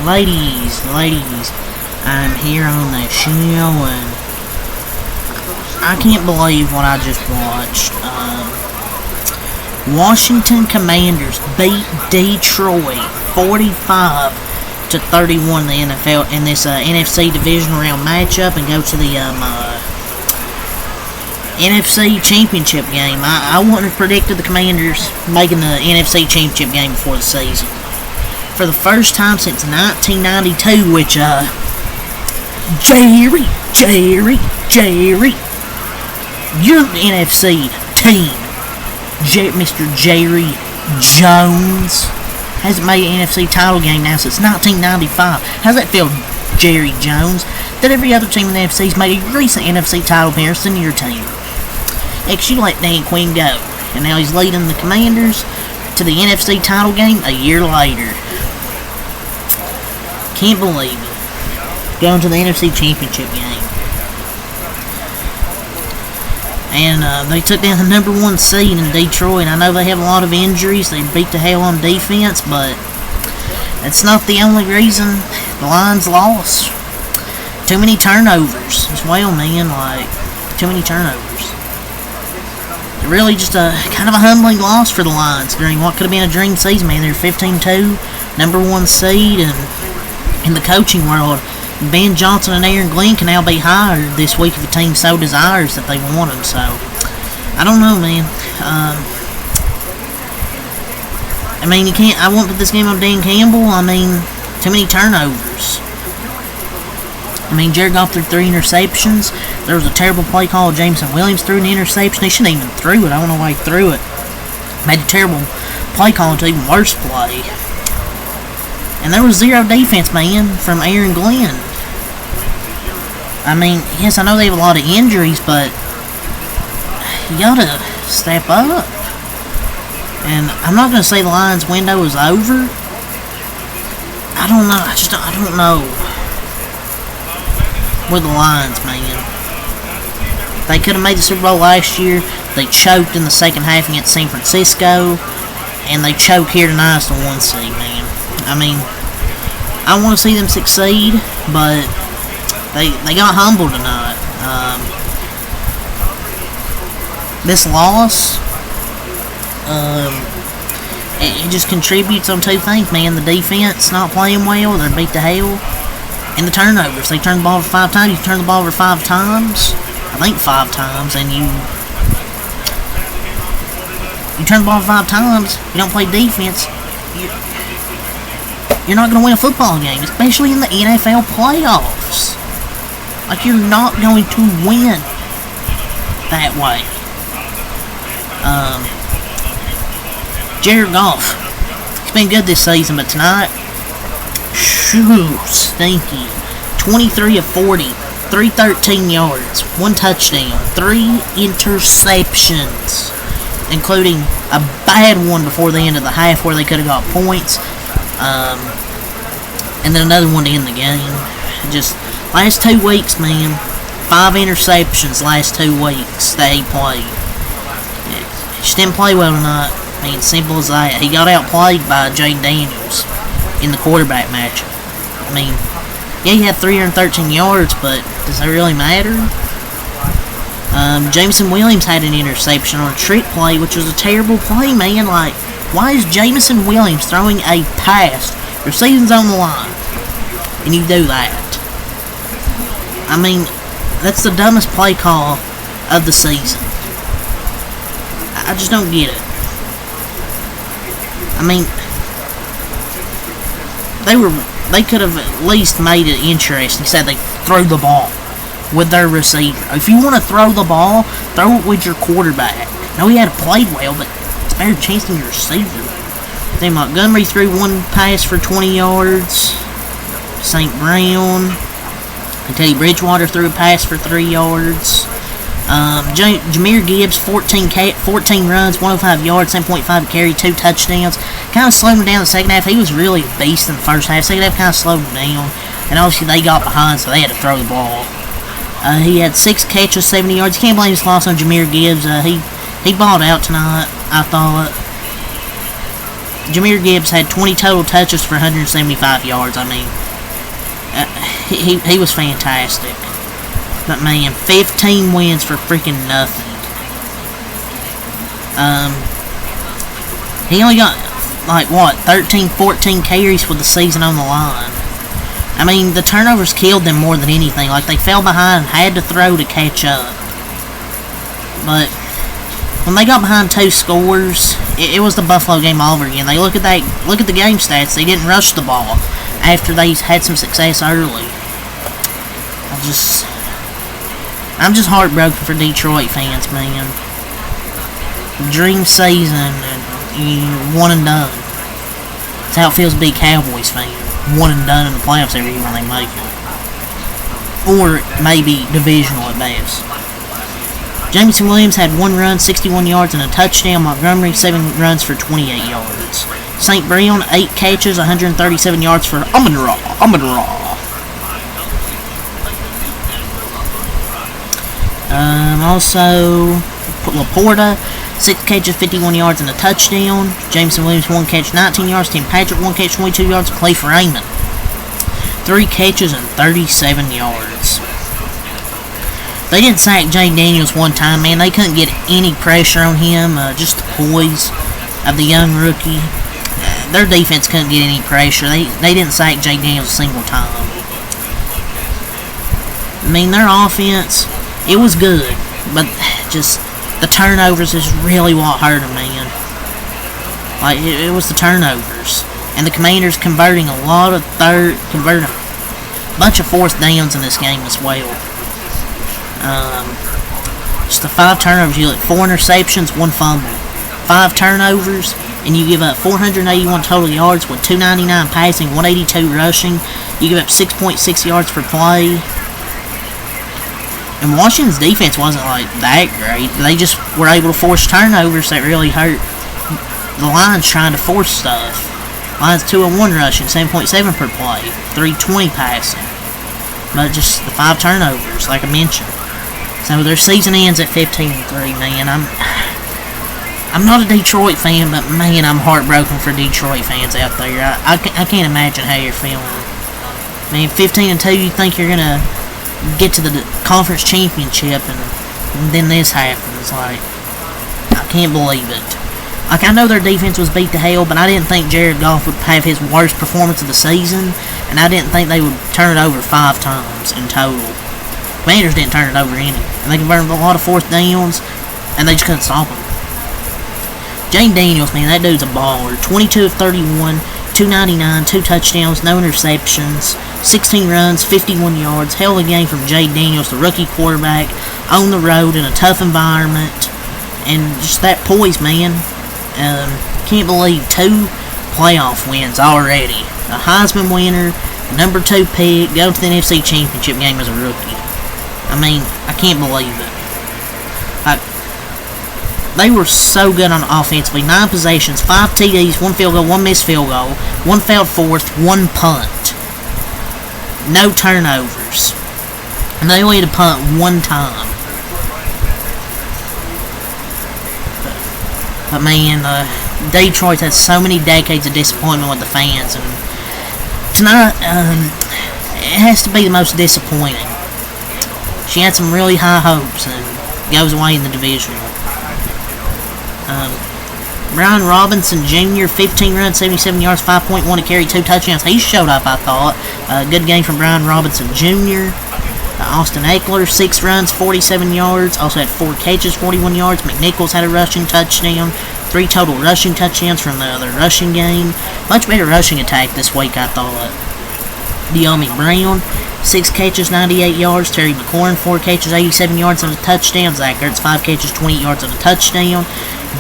ladies, I'm here on the show, and I can't believe what I just watched. Washington Commanders beat Detroit 45-31 in the NFL in this NFC Divisional round matchup, and go to the NFC Championship game. I wouldn't have predicted the Commanders making the NFC Championship game before the season. For the first time since 1992, which, Jerry, your NFC team, Mr. Jerry Jones, hasn't made an NFC title game now since 1995. How's that feel, Jerry Jones? That every other team in the NFC has made a recent NFC title appearance than your team. X, you let Dan Quinn go, and now he's leading the Commanders to the NFC title game a year later. Can't believe it. Going to the NFC Championship game. And they took down the number 1 seed in Detroit. I know they have a lot of injuries. They beat the hell on defense, but that's not the only reason the Lions lost. Too many turnovers as well, man. Like, too many turnovers. Really just a kind of a humbling loss for the Lions during what could have been a dream season, man. They're 15-2, number 1 seed, and in the coaching world, Ben Johnson and Aaron Glenn can now be hired this week if the team so desires that they want them. So, I don't know, man. I mean, you can't. I won't put this game on Dan Campbell. I mean, too many turnovers. I mean, Jared Goff threw 3 interceptions. There was a terrible play call. Jameson Williams threw an interception. He shouldn't even threw it. I don't know why he threw it. Made a terrible play call into even worse play. And there was zero defense, man, from Aaron Glenn. I mean, yes, I know they have a lot of injuries, but you gotta step up. And I'm not gonna say the Lions' window is over. I don't know. I don't know. With the Lions, man. They could have made the Super Bowl last year. They choked in the second half against San Francisco. And they choke here tonight as the 1 seed, man. I mean, I want to see them succeed, but they got humbled tonight. This loss, it just contributes on 2 things, man. The defense not playing well. They're beat to hell. And the turnovers. They turned the ball over 5 times. You turn the ball over 5 times. I think 5 times. And you turn the ball over 5 times. You don't play defense. You're not going to win a football game. Especially in the NFL playoffs. Like, you're not going to win that way. Jared Goff. He's been good this season, but tonight, shoo, stinky. 23 of 40, 313 yards, 1 touchdown, 3 interceptions, including a bad one before the end of the half where they could have got points, and then another one to end the game. Just last 2 weeks, man, 5 interceptions last 2 weeks that he played. He just didn't play well tonight. I mean, simple as that. He got outplayed by Jayden Daniels in the quarterback matchup. I mean, yeah, he had 313 yards, but does that really matter? Jameson Williams had an interception on a trick play, which was a terrible play, man. Like, why is Jameson Williams throwing a pass? Your season's on the line, and you do that. I mean, that's the dumbest play call of the season. I just don't get it. I mean, they could have at least made it interesting. Said they throw the ball with their receiver. If you want to throw the ball, throw it with your quarterback. No, he had played well, but it's a better chance than your receiver. Then Montgomery threw 1 pass for 20 yards. St. Brown. And Teddy Bridgewater threw a pass for 3 yards. Jahmyr Gibbs, 14 runs, 105 yards, 7.5 carry, 2 touchdowns. Kind of slowed him down in the second half. He was really a beast in the first half. Second half kind of slowed him down. And obviously they got behind, so they had to throw the ball. He had 6 catches, 70 yards. You can't blame his loss on Jahmyr Gibbs. He balled out tonight, I thought. Jahmyr Gibbs had 20 total touches for 175 yards. I mean, he was fantastic. But man, 15 wins for freaking nothing. He only got, like, what, 13, 14 carries for the season on the line. I mean, the turnovers killed them more than anything. Like, they fell behind and had to throw to catch up. But when they got behind 2 scores, it was the Buffalo game all over again. They look at the game stats. They didn't rush the ball after they had some success early. I'm just heartbroken for Detroit fans, man. Dream season, and you're one and done. That's how it feels to be a Cowboys fan. One and done in the playoffs every year when they make it. Or maybe divisional at best. Jameson Williams had 1 run, 61 yards, and a touchdown. Montgomery, 7 runs for 28 yards. St. Brown, 8 catches, 137 yards for Amon-Ra. Also, Laporta, 6 catches, 51 yards, and a touchdown. Jameson Williams, 1 catch, 19 yards. Tim Patrick, 1 catch, 22 yards. Clay Raymond, 3 catches and 37 yards. They didn't sack Jay Daniels one time, man. They couldn't get any pressure on him. Just the poise of the young rookie. Their defense couldn't get any pressure. They didn't sack Jay Daniels a single time. I mean, their offense, it was good, but just the turnovers is really what hurt them, man. Like, it was the turnovers. And the Commanders converting a bunch of 4th downs in this game as well. Just the 5 turnovers, you get 4 interceptions, 1 fumble. 5 turnovers, and you give up 481 total yards with 299 passing, 182 rushing. You give up 6.6 yards per play. And Washington's defense wasn't like that great. They just were able to force turnovers that really hurt the Lions trying to force stuff. Lions 2-1 rushing, 7.7 per play, 320 passing. But just the 5 turnovers, like I mentioned. So their season ends at 15-3, man. I'm not a Detroit fan, but man, I'm heartbroken for Detroit fans out there. I can't imagine how you're feeling. I mean, 15-2, you think you're gonna get to the conference championship, and then this happens. Like, I can't believe it. Like, I know their defense was beat to hell, but I didn't think Jared Goff would have his worst performance of the season, and I didn't think they would turn it over 5 times in total. Commanders didn't turn it over any, and they converted a lot of 4th downs, and they just couldn't stop them. Jane Daniels, man, that dude's a baller. 22 of 31, 299, 2 touchdowns, no interceptions, 16 runs, 51 yards. Hell of a game from Jay Daniels, the rookie quarterback, on the road in a tough environment, and just that poise, man. Can't believe 2 playoff wins already. A Heisman winner, number 2 pick, go to the NFC Championship game as a rookie. I mean, I can't believe it. They were so good on offensively. 9 possessions, 5 TDs, 1 field goal, 1 missed field goal, 1 failed fourth, 1 punt. No turnovers. And they only had to punt 1 time. But man, Detroit has so many decades of disappointment with the fans, and tonight, it has to be the most disappointing. She had some really high hopes and goes away in the divisional. Brian Robinson Jr., 15 runs, 77 yards, 5.1 to carry, 2 touchdowns. He showed up, I thought. Good game from Brian Robinson Jr. Austin Eckler, 6 runs, 47 yards. Also had 4 catches, 41 yards. McNichols had a rushing touchdown. 3 total rushing touchdowns from the other rushing game. Much better rushing attack this week, I thought. De'Ami Brown, 6 catches, 98 yards. Terry McLaurin, 4 catches, 87 yards and a touchdown. Zach Ertz, 5 catches, 20 yards and a touchdown.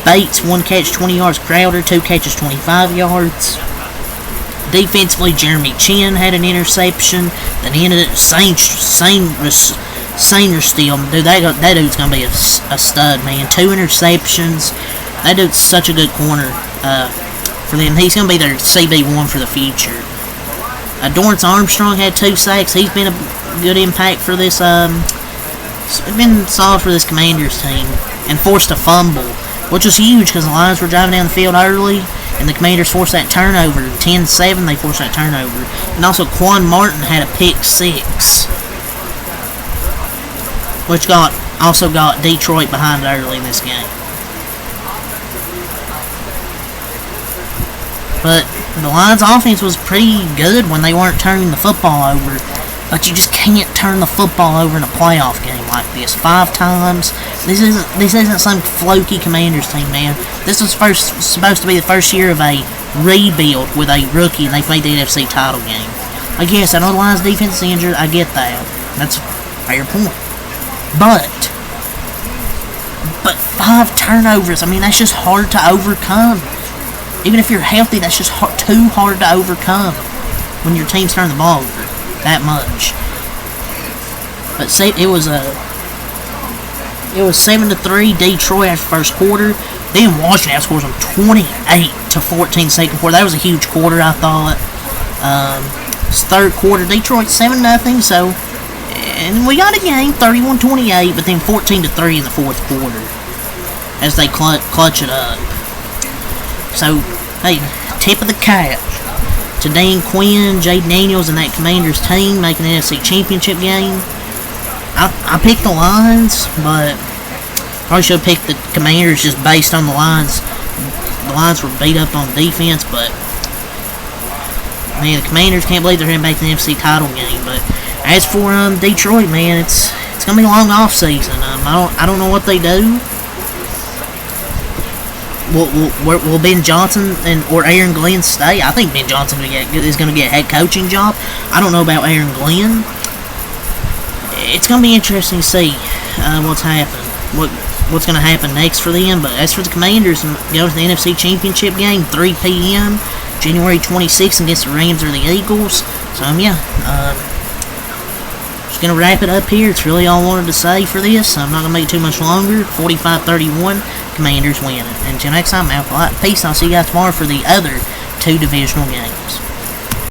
Bates, 1 catch, 20 yards. Crowder, 2 catches, 25 yards. Defensively, Jeremy Chin had an interception. Then he ended up Sainristil. Dude, that dude's going to be a stud, man. 2 interceptions. That dude's such a good corner for them. He's going to be their CB1 for the future. Dorrance Armstrong had 2 sacks. He's been a good impact for this. Been solid for this Commanders team, and forced a fumble. which was huge because the Lions were driving down the field early, and the Commanders forced that turnover. 10-7, they forced that turnover. And also, Quan Martin had a pick 6, which also got Detroit behind early in this game. But the Lions' offense was pretty good when they weren't turning the football over. But you just can't turn the football over in a playoff game like this 5 times. This isn't some fluky Commanders team, man. This was supposed to be the first year of a rebuild with a rookie, and they've made the NFC title game. Like, yes, I know the Lions' defense is injured. I get that. That's a fair point. But 5 turnovers, I mean, that's just hard to overcome. Even if you're healthy, that's just too hard to overcome when your team's turning the ball over that much. But say it was 7-3 Detroit after first quarter. Then Washington outscores them 28-14 second quarter. That was a huge quarter, I thought. Third quarter, Detroit 7-0. So, and we got a game 31-28, but then 14-3 in the fourth quarter as they clutch it up. So, hey, tip of the cap to Dan Quinn, Jay Daniels, and that Commanders team making the NFC Championship game. I picked the Lions, but probably should have picked the Commanders just based on the Lions. The Lions were beat up on defense, but man, the Commanders can't believe they're heading back to the NFC title game. But as for Detroit, man, it's gonna be a long off season. I don't know what they do. Will Ben Johnson or Aaron Glenn stay? I think Ben Johnson is going to get a head coaching job. I don't know about Aaron Glenn. It's going to be interesting to see what's going to happen next for them. But as for the Commanders, go to the NFC Championship game, 3 p.m., January 26th against the Rams or the Eagles. So, yeah, just going to wrap it up here. It's really all I wanted to say for this. I'm not going to make it too much longer. 45-31. Commanders win it. Until next time, I'm out. Peace. I'll see you guys tomorrow for the other 2 divisional games.